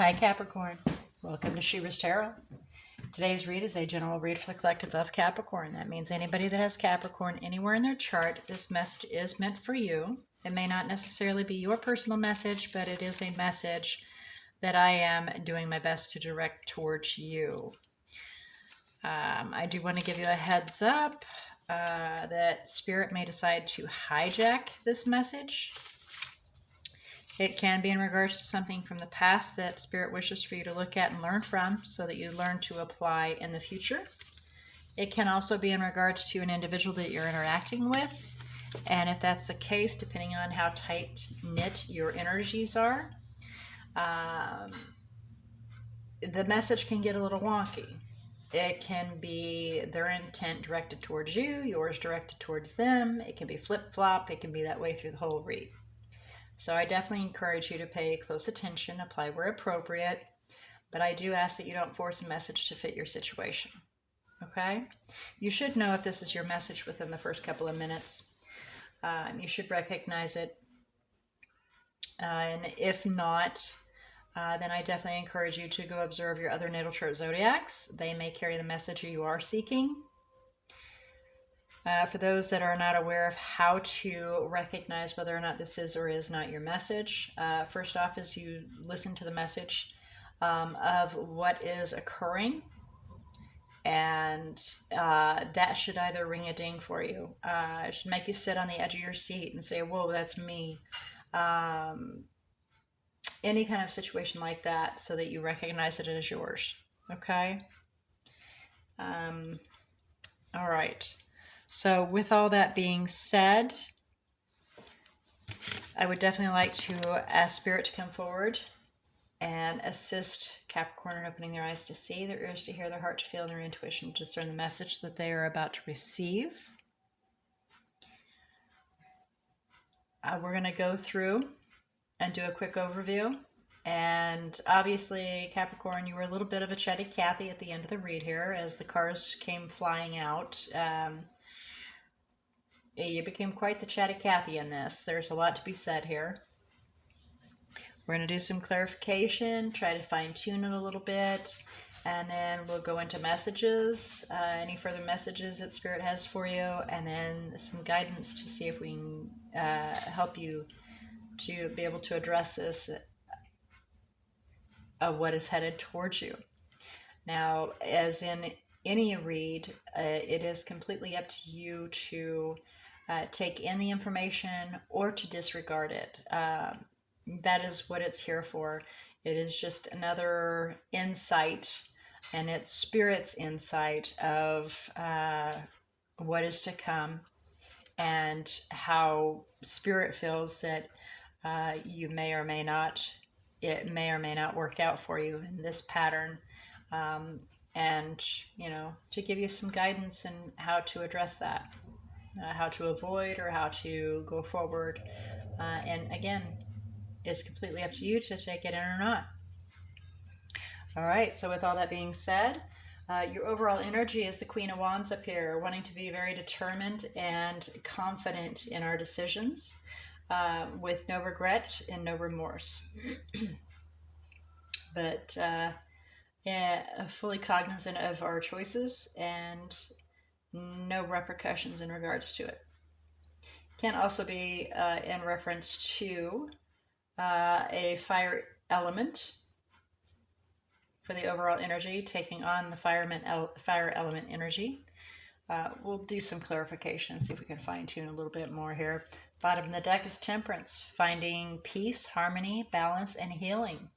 Hi Capricorn, welcome to She-ruhz Tarot. Today's read is a general read for the collective of Capricorn. That means anybody that has Capricorn anywhere in their chart, this message is meant for you. It may not necessarily be your personal message, but it is a message that I am doing my best to direct towards you. I do want to give you a heads up that Spirit may decide to hijack this message. It can be in regards to something from the past that Spirit wishes for you to look at and learn from so that you learn to apply in the future. It can also be in regards to an individual that you're interacting with. And if that's the case, depending on how tight-knit your energies are, the message can get a little wonky. It can be their intent directed towards you, yours directed towards them. It can be flip-flop. It can be that way through the whole read. So I definitely encourage you to pay close attention, apply where appropriate, but I do ask that you don't force a message to fit your situation, okay? You should know if this is your message within the first couple of minutes. You should recognize it, and if not, then I definitely encourage you to go observe your other natal chart zodiacs. They may carry the message you are seeking. For those that are not aware of how to recognize whether or not this is or is not your message, first off is you listen to the message of what is occurring, and that should either ring a ding for you. It should make you sit on the edge of your seat and say, whoa, that's me. Any kind of situation like that so that you recognize it as yours, okay? All right. So with all that being said, I would definitely like to ask Spirit to come forward and assist Capricorn in opening their eyes to see, their ears to hear, their heart to feel, and their intuition to discern the message that they are about to receive. We're going to go through and do a quick overview. And obviously, Capricorn, you were a little bit of a chatty Cathy at the end of the read here as the cards came flying out. You became quite the chatty Cathy in this. There's a lot to be said here. We're going to do some clarification, try to fine-tune it a little bit, and then we'll go into messages, any further messages that Spirit has for you, and then some guidance to see if we can help you to be able to address this, what is headed towards you. Now, as in any read, it is completely up to you to take in the information or to disregard it. That is what it's here for. It is just another insight, and it's Spirit's insight of what is to come and how Spirit feels that you may or may not, it may or may not work out for you in this pattern. And, you know, to give you some guidance in how to address that. How to avoid or how to go forward. And again, it's completely up to you to take it in or not. All right, so with all that being said, your overall energy is the Queen of Wands up here, wanting to be very determined and confident in our decisions, with no regret and no remorse. But yeah, fully cognizant of our choices and no repercussions in regards to it. Can also be in reference to a fire element for the overall energy, taking on the fire element energy. We'll do some clarification, see if we can fine-tune a little bit more here. Bottom of the deck is Temperance, finding peace, harmony, balance, and healing.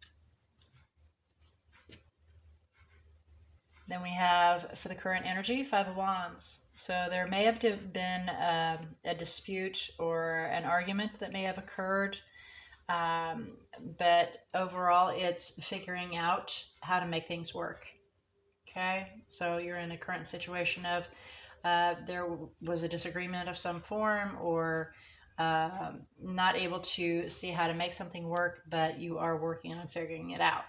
Then we have, for the current energy, Five of Wands. So there may have been a dispute or an argument that may have occurred, but overall it's figuring out how to make things work. Okay, so you're in a current situation of there was a disagreement of some form, or not able to see how to make something work, but you are working on figuring it out.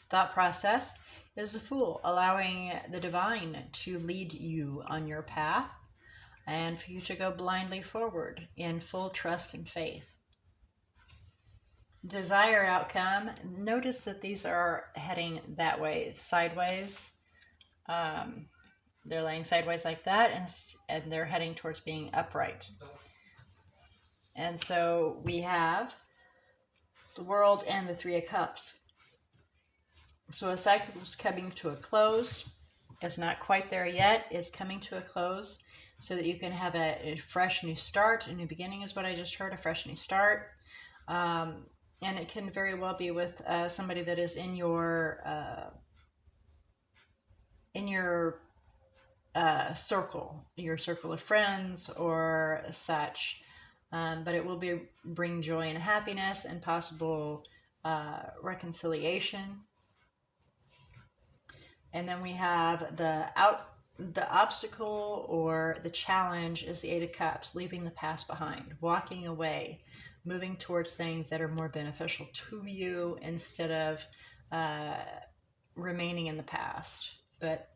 Thought process is the Fool, allowing the divine to lead you on your path and for you to go blindly forward in full trust and faith. desire outcome, notice that these are heading that way, sideways. They're laying sideways like that, and they're heading towards being upright. And so we have the World and the Three of Cups. So a cycle is coming to a close. It's not quite there yet. It's coming to a close so that you can have a fresh new start. A new beginning is what I just heard, a fresh new start. And it can very well be with somebody that is in your circle of friends or such. But it will bring joy and happiness and possible reconciliation. And then we have the obstacle or the challenge is the Eight of Cups, leaving the past behind, walking away, moving towards things that are more beneficial to you instead of remaining in the past, but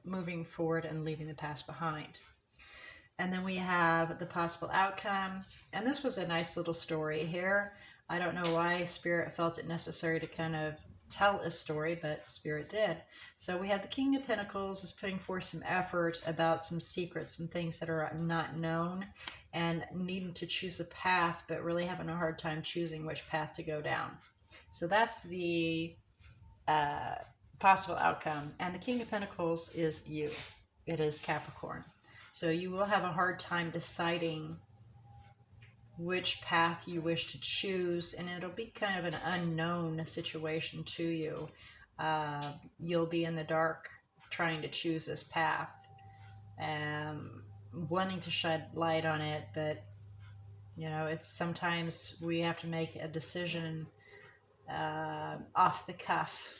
moving forward and leaving the past behind. And then we have the possible outcome. And this was a nice little story here. I don't know why Spirit felt it necessary to kind of tell a story, but Spirit did. So we have the King of Pentacles is putting forth some effort about some secrets, some things that are not known, and needing to choose a path, but really having a hard time choosing which path to go down. So that's the possible outcome. And the King of Pentacles is you. It is Capricorn. So you will have a hard time deciding which path you wish to choose, and it'll be kind of an unknown situation to you. You'll be in the dark trying to choose this path, wanting to shed light on it, but it's sometimes we have to make a decision off the cuff,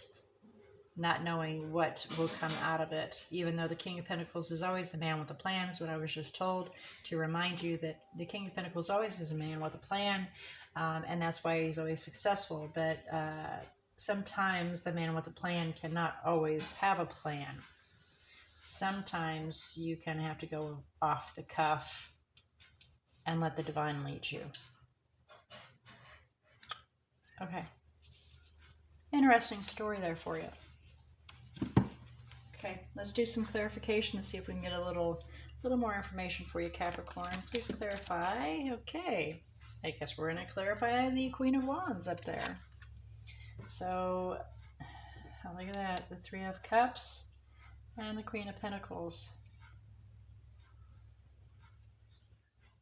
not knowing what will come out of it. Even though the King of Pentacles is always the man with a plan, is what I was just told, to remind you that the King of Pentacles always is a man with a plan, and that's why he's always successful. But sometimes the man with a plan cannot always have a plan. Sometimes you kind of have to go off the cuff and let the divine lead you. Okay. Interesting story there for you. Okay, let's do some clarification and see if we can get a little more information for you, Capricorn. Please clarify. Okay, I guess we're going to clarify the Queen of Wands up there. So, look at that, the Three of Cups and the Queen of Pentacles.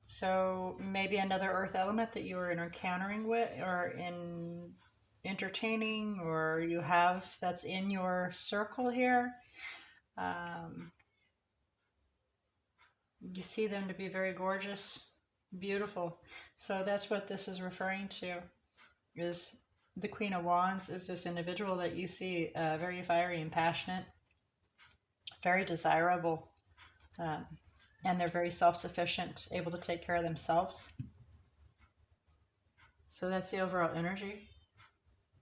So maybe another earth element that you are encountering with, or entertaining, or you have that's in your circle here. You see them to be very gorgeous, beautiful. So that's what this is referring to, is the Queen of Wands is this individual that you see very fiery and passionate, very desirable, and they're very self-sufficient, able to take care of themselves. So that's the overall energy,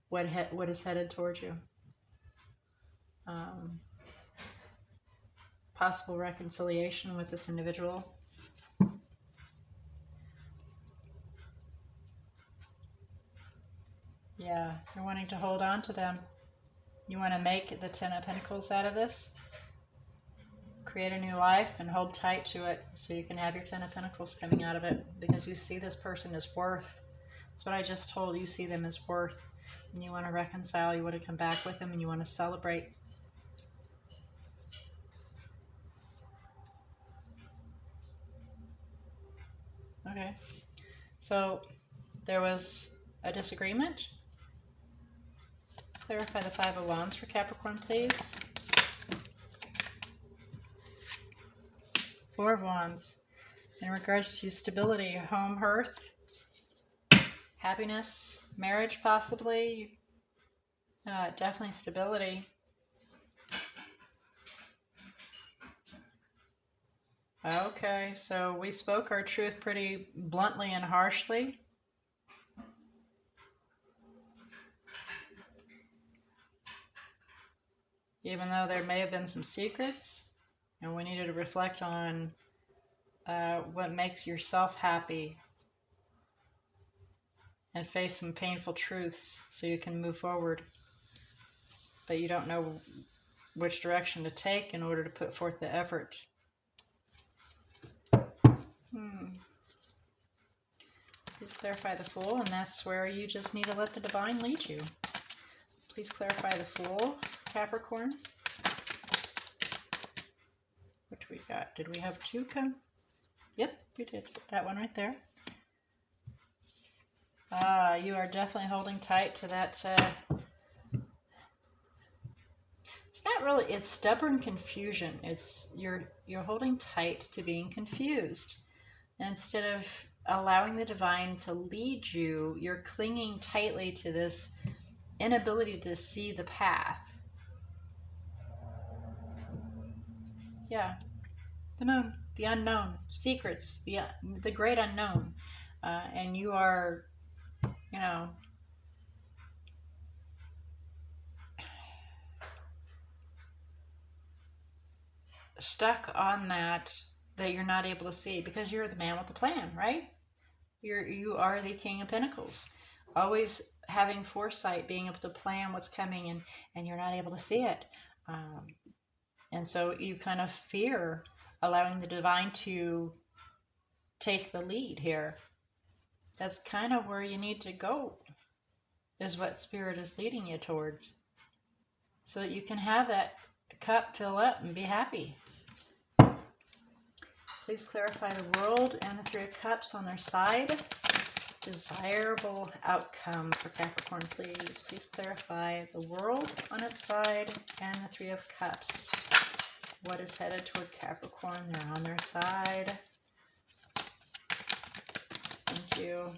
what is headed towards you. Possible reconciliation with this individual. Yeah, you're wanting to hold on to them. You want to make the Ten of Pentacles out of this. Create a new life and hold tight to it so you can have your Ten of Pentacles coming out of it, because you see this person as worth. That's what I just told you. See them as worth. And you want to reconcile. You want to come back with them and you want to celebrate. Okay, so there was a disagreement. Clarify the Five of Wands for Capricorn, please. Four of Wands. In regards to stability, home, hearth, happiness, marriage possibly. Definitely stability. Okay, so we spoke our truth pretty bluntly and harshly. Even though there may have been some secrets, and we needed to reflect on what makes yourself happy. and face some painful truths so you can move forward. But you don't know which direction to take in order to put forth the effort. Please clarify the Fool, and that's where you just need to let the divine lead you. Please clarify the Fool, Capricorn. Which we got? Did we have two come? Yep, we did. That one right there. You are definitely holding tight to that. It's not really. It's stubborn confusion. It's you're holding tight to being confused instead of allowing the divine to lead you. You're clinging tightly to this inability to see the path. Yeah, the moon, the unknown, secrets, the great unknown, and you are, you know, stuck on that you're not able to see because you're the man with the plan, right? You are the King of Pentacles, always having foresight, being able to plan what's coming, and you're not able to see it, and so you kind of fear allowing the divine to take the lead here. That's kind of where you need to go, is what Spirit is leading you towards, so that you can have that cup fill up and be happy. Please clarify the World and the Three of Cups on their side. Desirable outcome for Capricorn, please. Please clarify the World on its side and the Three of Cups. What is headed toward Capricorn? They're on their side. Thank you.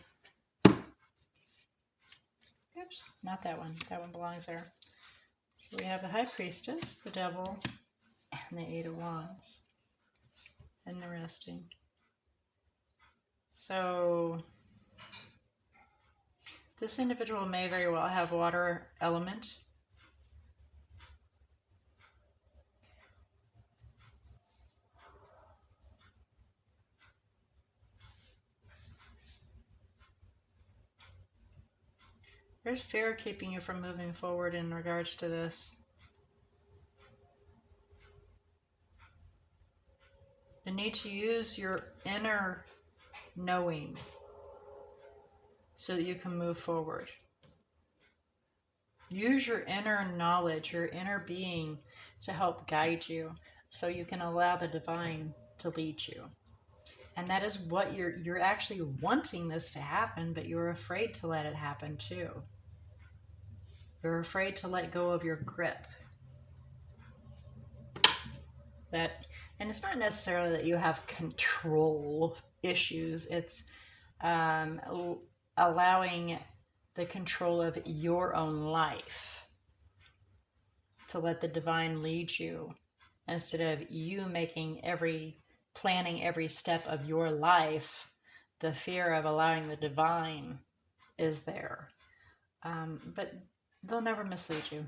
Oops, not that one. That one belongs there. So we have the High Priestess, the Devil, and the Eight of Wands. Interesting. So this individual may very well have water element. There's fear keeping you from moving forward in regards to this. The need to use your inner knowing so that you can move forward. Use your inner knowledge, your inner being to help guide you so you can allow the divine to lead you. And that is what you're actually wanting this to happen, but you're afraid to let it happen too. You're afraid to let go of your grip. And it's not necessarily that you have control issues. It's allowing the control of your own life to let the divine lead you instead of you planning every step of your life. The fear of allowing the divine is there. But they'll never mislead you.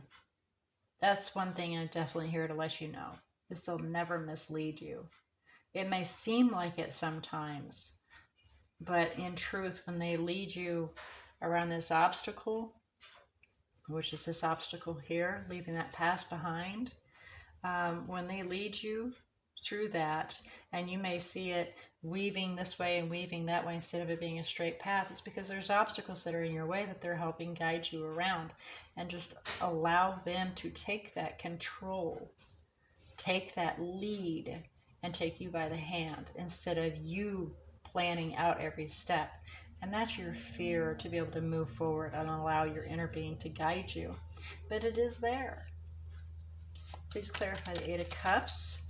That's one thing I'm definitely here to let you know. Is they'll never mislead you. It may seem like it sometimes, but in truth, when they lead you around this obstacle, which is this obstacle here, leaving that past behind, when they lead you through that, and you may see it weaving this way and weaving that way instead of it being a straight path, it's because there's obstacles that are in your way that they're helping guide you around, and just allow them to take that control. Take that lead and take you by the hand instead of you planning out every step. And that's your fear, to be able to move forward and allow your inner being to guide you. But it is there. Please clarify the Eight of Cups.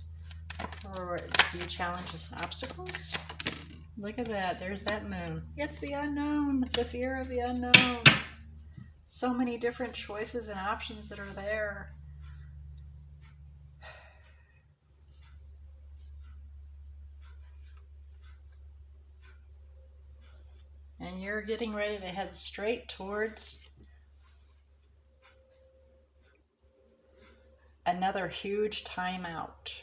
Or do you challenges and obstacles? Look at that. There's that moon. It's the unknown. The fear of the unknown. So many different choices and options that are there. And you're getting ready to head straight towards another huge timeout.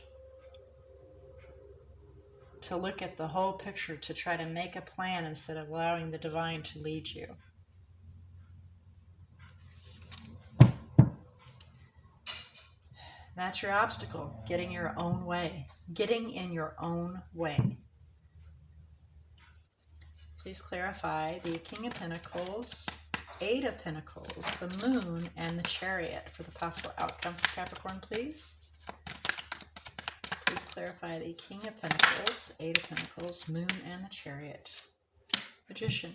To look at the whole picture, to try to make a plan instead of allowing the divine to lead you. That's your obstacle, getting your own way, getting in your own way. Please clarify the King of Pentacles, Eight of Pentacles, the Moon, and the Chariot for the possible outcome for Capricorn, please. Please clarify the King of Pentacles, Eight of Pentacles, Moon, and the Chariot. Magician.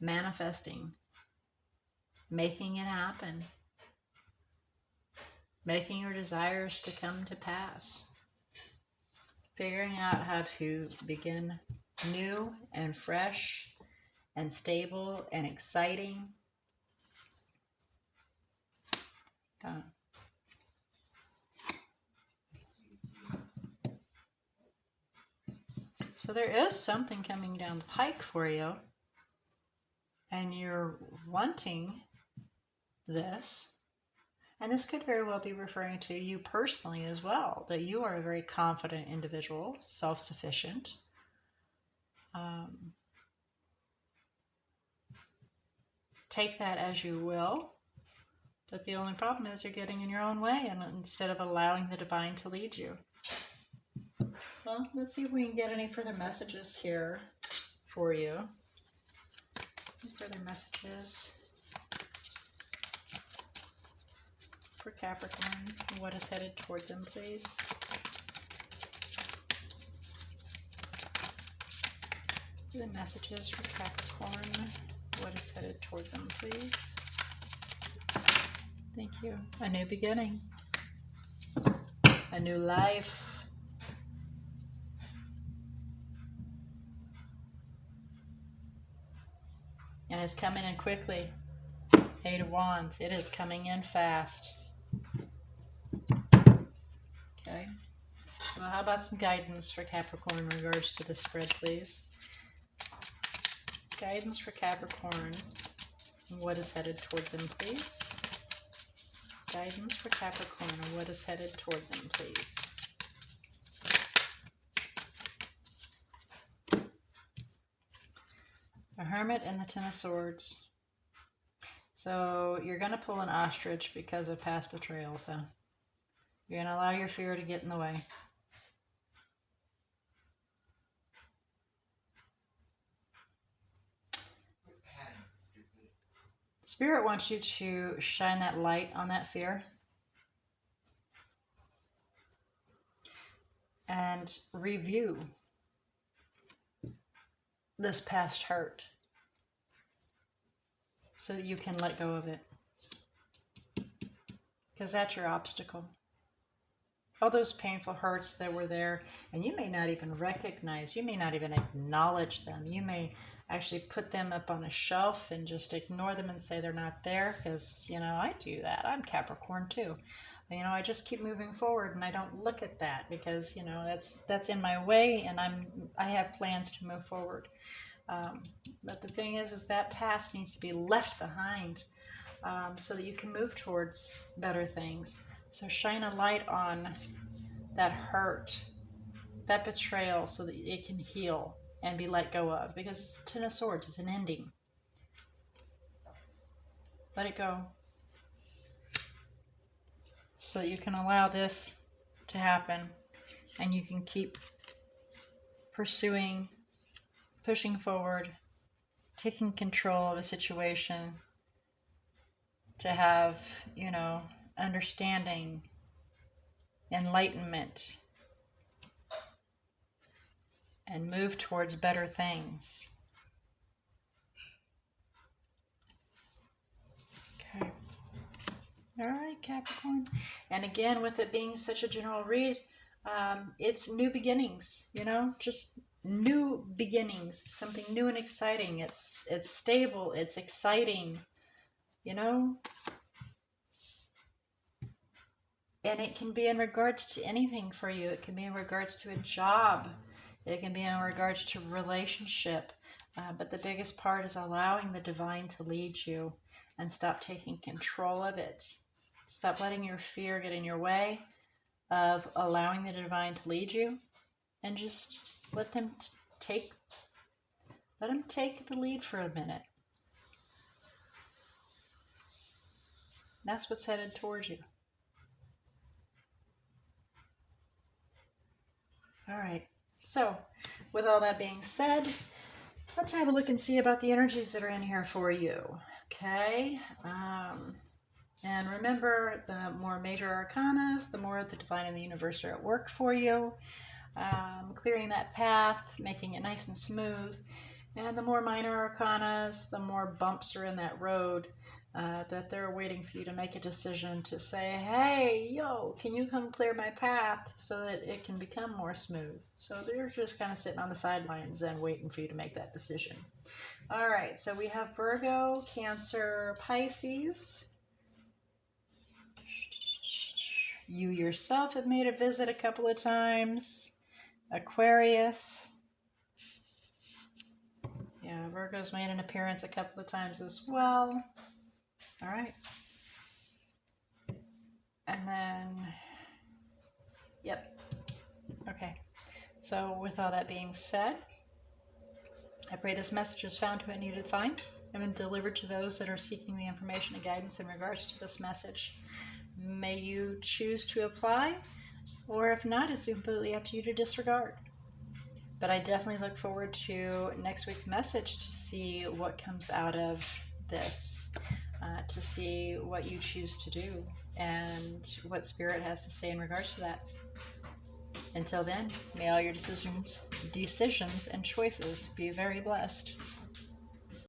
Manifesting. Making it happen. Making your desires to come to pass. Figuring out how to begin new and fresh and stable and exciting. So there is something coming down the pike for you, and you're wanting this. And this could very well be referring to you personally as well, that you are a very confident individual, self-sufficient. Take that as you will, but the only problem is you're getting in your own way and instead of allowing the divine to lead you. Well, let's see if we can get any further messages here for you. Any further messages for Capricorn, what is headed toward them, please? The messages for Capricorn, what is headed toward them, please? Thank you. A new beginning. A new life. And it's coming in quickly. Eight of Wands. It is coming in fast. Okay. Well, how about some guidance for Capricorn in regards to the spread, please? Guidance for Capricorn. What is headed toward them, please? Guidance for Capricorn. What is headed toward them, please? A Hermit and the Ten of Swords. So you're going to pull an ostrich because of past betrayal. So you're going to allow your fear to get in the way. Spirit wants you to shine that light on that fear and review this past hurt so that you can let go of it, because that's your obstacle. All those painful hurts that were there, and you may not even recognize, you may not even acknowledge them. You may actually put them up on a shelf and just ignore them and say they're not there, because, you know, I do that. I'm Capricorn too. You know, I just keep moving forward and I don't look at that because, you know, that's in my way, and I have plans to move forward. But the thing is that past needs to be left behind so that you can move towards better things. So shine a light on that hurt, that betrayal, so that it can heal and be let go of. Because it's the Ten of Swords, it's an ending. Let it go. So you can allow this to happen and you can keep pursuing, pushing forward, taking control of a situation to have, you know, understanding, enlightenment, and move towards better things. Okay. All right, Capricorn. And again, with it being such a general read, it's new beginnings, you know, just new beginnings, something new and exciting. It's stable, it's exciting, you know. And it can be in regards to anything for you. It can be in regards to a job. It can be in regards to relationship. But the biggest part is allowing the divine to lead you and stop taking control of it. Stop letting your fear get in your way of allowing the divine to lead you, and just let them take the lead for a minute. That's what's headed towards you. All right. So, with all that being said, let's have a look and see about the energies that are in here for you. Okay. And remember, the more major arcanas, the more the divine and the universe are at work for you, clearing that path, making it nice and smooth. And the more minor arcanas, the more bumps are in that road, that they're waiting for you to make a decision to say, hey, yo, can you come clear my path so that it can become more smooth? So they're just kind of sitting on the sidelines and waiting for you to make that decision. All right, so we have Virgo, Cancer, Pisces. You yourself have made a visit a couple of times. Aquarius. Yeah, Virgo's made an appearance a couple of times as well. All right. And then, yep. Okay. So with all that being said, I pray this message is found to what it needed to find and been delivered to those that are seeking the information and guidance in regards to this message. May you choose to apply, or if not, it's completely up to you to disregard. But I definitely look forward to next week's message to see what comes out of this, to see what you choose to do and what Spirit has to say in regards to that. Until then, may all your decisions and choices be very blessed.